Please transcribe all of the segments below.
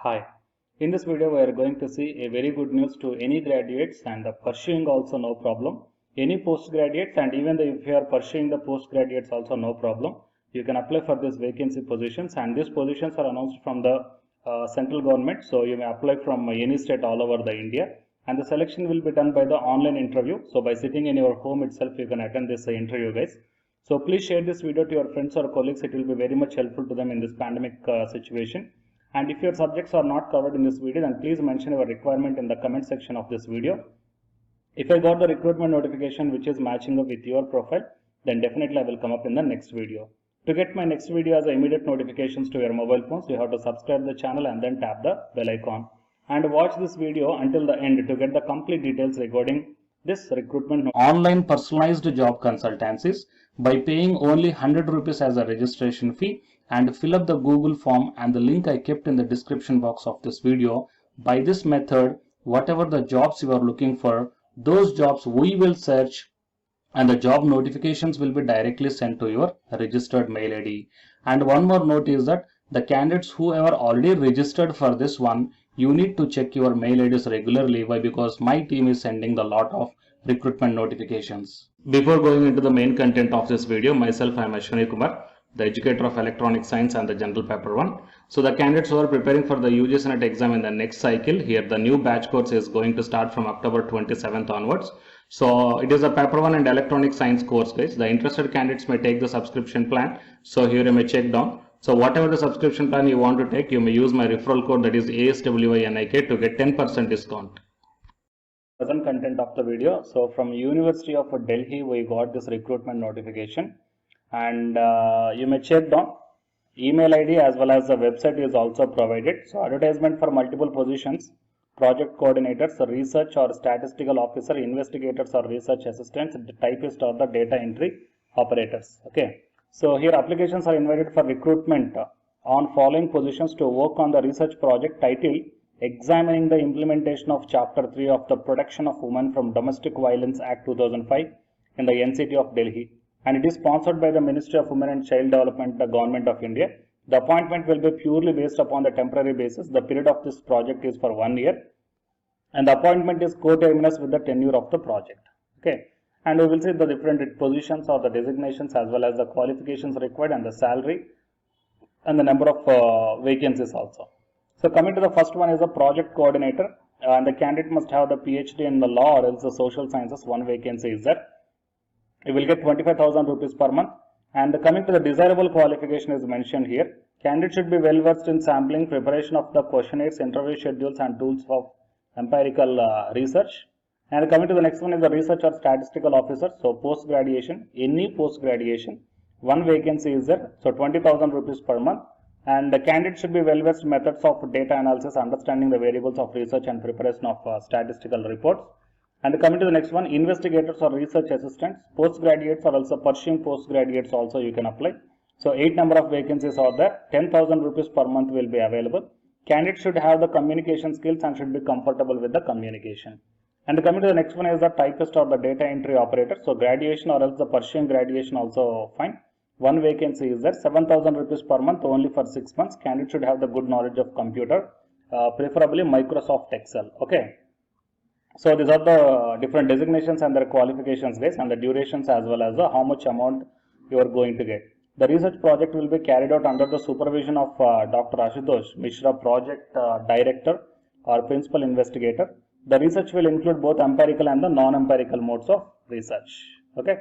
Hi, in this video we are going to see a very good news to any graduates and pursuing also no problem. Any postgraduates and even if you are pursuing the postgraduates also no problem. You can apply for this vacancy positions and these positions are announced from the central government. So you may apply from any state all over the India and the selection will be done by the online interview. So by sitting in your home itself you can attend this interview guys. So please share this video to your friends or colleagues. It will be very much helpful to them in this pandemic situation. And if your subjects are not covered in this video, then please mention your requirement in the comment section of this video. If I got the recruitment notification which is matching up with your profile, then definitely I will come up in the next video. To get my next video as immediate notifications to your mobile phones, you have to subscribe the channel and then tap the bell icon. And watch this video until the end to get the complete details regarding this recruitment online personalized job consultancies by paying only 100 rupees as a registration fee. And fill up the Google form and the link I kept in the description box of this video. By this method, whatever the jobs you are looking for, those jobs we will search and the job notifications will be directly sent to your registered mail ID. And one more note is that the candidates who are already registered for this one, you need to check your mail IDs regularly. Why? Because my team is sending a lot of recruitment notifications. Before going into the main content of this video, myself I am Ashwani Kumar, the educator of electronic science and the general paper 1. So the candidates who are preparing for the UGC NET exam in the next cycle, here the new batch course is going to start from October 27th onwards. So it is a paper 1 and electronic science course guys. The interested candidates may take the subscription plan. So here you may check down. So whatever the subscription plan you want to take, you may use my referral code, that is ASWINIK, to get 10% discount. Present content of the video. So from University of Delhi we got this recruitment notification. And you may check down. Email ID as well as the website is also provided. So advertisement for multiple positions: project coordinators, research or statistical officer, investigators or research assistants, typist or the data entry operators. Okay, so here applications are invited for recruitment on following positions to work on the research project titled Examining the Implementation of Chapter 3 of the Protection of Women from Domestic Violence Act 2005 in the NCT of Delhi. And it is sponsored by the Ministry of Women and Child Development, the Government of India. The appointment will be purely based upon the temporary basis. The period of this project is for 1 year and the appointment is coterminous with the tenure of the project. Okay, and we will see the different positions or the designations as well as the qualifications required and the salary and the number of vacancies also. So coming to the first one is a project coordinator, and the candidate must have the PhD in the law or else the social sciences. One vacancy is there. You will get 25,000 rupees per month. And coming to the desirable qualification is mentioned here. Candidate should be well versed in sampling, preparation of the questionnaires, interview schedules and tools of empirical research. And coming to the next one is the research or statistical officer. So post graduation, any post graduation, one vacancy is there. So 20,000 rupees per month. And the candidate should be well versed in methods of data analysis, understanding the variables of research and preparation of statistical reports. And coming to the next one, investigators or research assistants, postgraduates or also pursuing postgraduates also you can apply. So 8 number of vacancies are there. 10,000 rupees per month will be available. Candidates should have the communication skills and should be comfortable with the communication. And coming to the next one is the typist or the data entry operator. So graduation or else the pursuing graduation also fine. One vacancy is there. 7,000 rupees per month only for 6 months. Candidate should have the good knowledge of computer, preferably Microsoft Excel. Okay. So these are the different designations and their qualifications guys, and the durations as well as the how much amount you are going to get. The research project will be carried out under the supervision of Dr. Ashutosh Mishra, project director or principal investigator. The research will include both empirical and the non-empirical modes of research. Okay.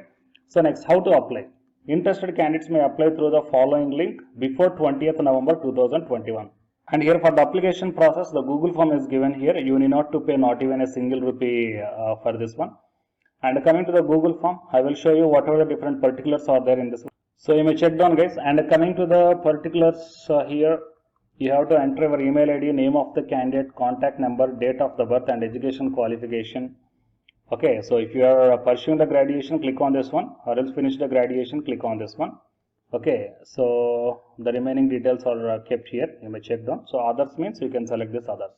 So next, how to apply. Interested candidates may apply through the following link before 20th November 2021. And here for the application process, the Google form is given here. You need not to pay not even a single rupee for this one. And coming to the Google form, I will show you whatever the different particulars are there in this one. So you may check down guys. And coming to the particulars here, you have to enter your email ID, name of the candidate, contact number, date of the birth and education qualification. Okay, so if you are pursuing the graduation, click on this one, or else finish the graduation, click on this one. Okay, so the remaining details are kept here. You may check down. So others means you can select this others.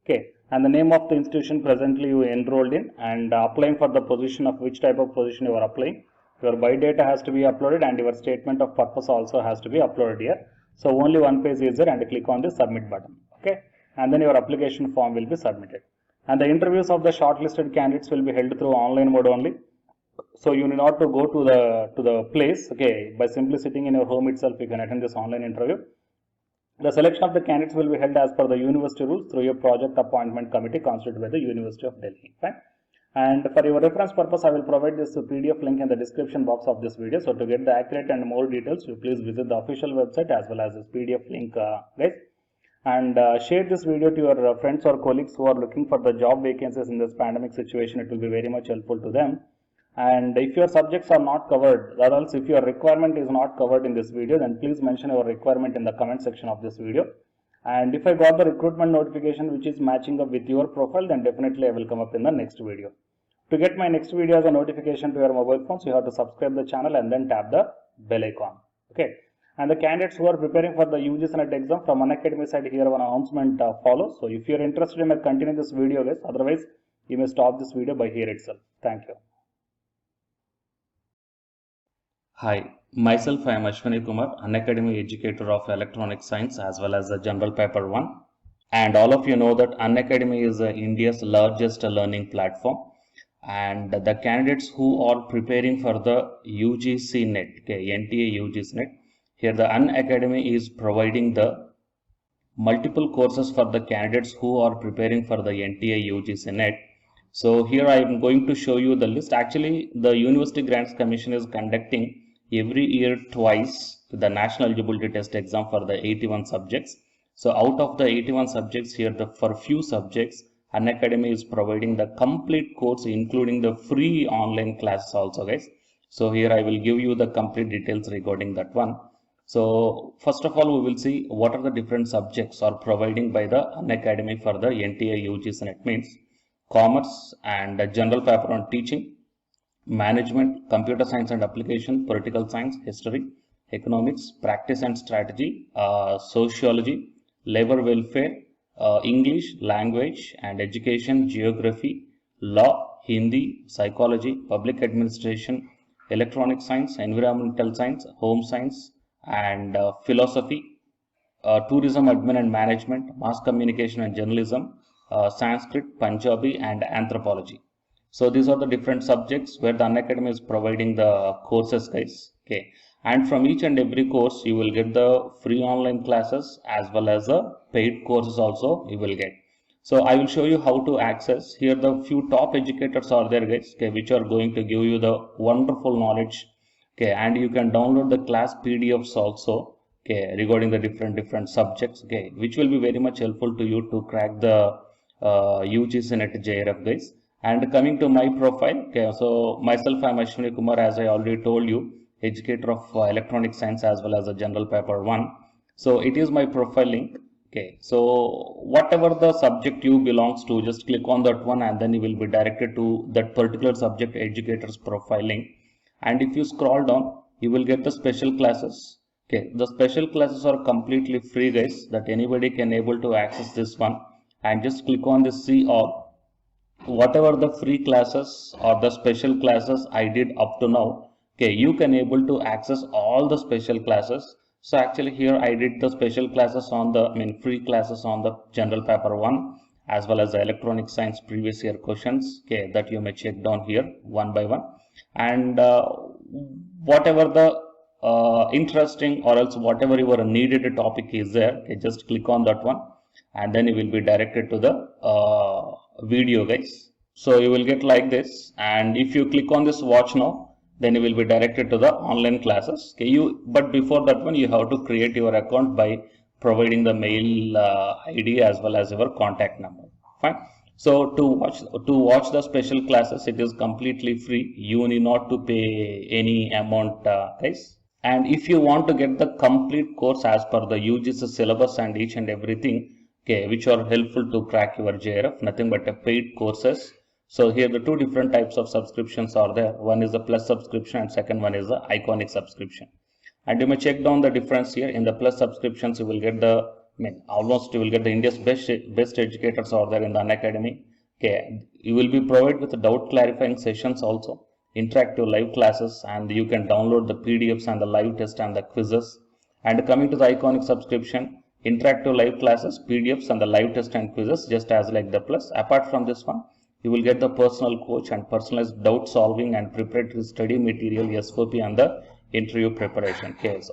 Okay, and the name of the institution presently you enrolled in, and applying for the position of which type of position you are applying. Your biodata has to be uploaded and your statement of purpose also has to be uploaded here. So only one page is there, and click on the submit button. Okay, and then your application form will be submitted. And the interviews of the shortlisted candidates will be held through online mode only. So you need not to go to the place. Okay, by simply sitting in your home itself, you can attend this online interview. The selection of the candidates will be held as per the university rules through a project appointment committee constituted by the University of Delhi. Fine. And for your reference purpose, I will provide this PDF link in the description box of this video. So to get the accurate and more details, you please visit the official website as well as this PDF link, guys. And share this video to your friends or colleagues who are looking for the job vacancies in this pandemic situation. It will be very much helpful to them. And if your subjects are not covered, or else if your requirement is not covered in this video, then please mention your requirement in the comment section of this video. And if I got the recruitment notification which is matching up with your profile, then definitely I will come up in the next video. To get my next video as a notification to your mobile phones, you have to subscribe the channel and then tap the bell icon. Okay. And the candidates who are preparing for the UGC NET exam from Unacademy side, here one announcement follows. So if you are interested, you may continue this video, guys. Otherwise, you may stop this video by here itself. Thank you. Hi, myself I am Ashwani Kumar, Unacademy educator of Electronic Science as well as the General Paper 1. And all of you know that Unacademy is India's largest learning platform. And the candidates who are preparing for the UGC NET, okay, NTA UGC NET, here the Unacademy is providing the multiple courses for the candidates who are preparing for the NTA UGC NET. So here I am going to show you the list. Actually, the University Grants Commission is conducting every year twice the National Eligibility Test exam for the 81 subjects. So out of the 81 subjects here, for few subjects, Unacademy is providing the complete course including the free online classes also, guys. So here I will give you the complete details regarding that one. So first of all, we will see what are the different subjects are providing by the Unacademy for the NTA UGC NET. Means commerce and general paper on teaching, management, computer science and application, political science, history, economics, practice and strategy, sociology, labor welfare, English, language and education, geography, law, Hindi, psychology, public administration, electronic science, environmental science, home science and philosophy, tourism, admin and management, mass communication and journalism, Sanskrit, Punjabi and anthropology. So these are the different subjects where the Unacademy is providing the courses, guys. Okay. And from each and every course, you will get the free online classes as well as the paid courses also you will get. So I will show you how to access. Here the few top educators are there, guys, okay, which are going to give you the wonderful knowledge. Okay, and you can download the class PDFs also, okay, regarding the different subjects, okay, which will be very much helpful to you to crack the UGC NET JRF, guys. And coming to my profile, okay, so myself I am Ashwani Kumar, as I already told you, educator of electronic science as well as a general paper 1. So it is my profile link. Okay, so whatever the subject you belongs to, just click on that one and then you will be directed to that particular subject educator's profile link. And if you scroll down, you will get the special classes. Okay, the special classes are completely free, guys, that anybody can able to access this one. And just click on the see all. Whatever the free classes or the special classes I did up to now, okay, you can able to access all the special classes. So actually here I did the special classes on the, free classes on the general paper 1 as well as the electronic science previous year questions, okay, that you may check down here one by one. And whatever the interesting or else whatever your needed topic is there, okay, just click on that one and then you will be directed to the video, guys. So you will get like this, and if you click on this watch now, then you will be directed to the online classes. Okay, but before that one, you have to create your account by providing the mail ID as well as your contact number. Fine. So to watch the special classes, it is completely free. You need not to pay any amount, guys. And if you want to get the complete course as per the UGC syllabus and each and everything, okay, which are helpful to crack your JRF, nothing but a paid courses. So here the two different types of subscriptions are there. One is the plus subscription and second one is the iconic subscription. And you may check down the difference here. In the plus subscriptions, you will get the, almost you will get the India's best educators are there in the Unacademy. Okay, you will be provided with doubt clarifying sessions also, interactive live classes, and you can download the PDFs and the live test and the quizzes. And coming to the iconic subscription, interactive live classes, PDFs, and the live test and quizzes, just as like the Plus. Apart from this one, you will get the personal coach and personalized doubt solving and preparatory study material, SOP, and the interview preparation, KSO.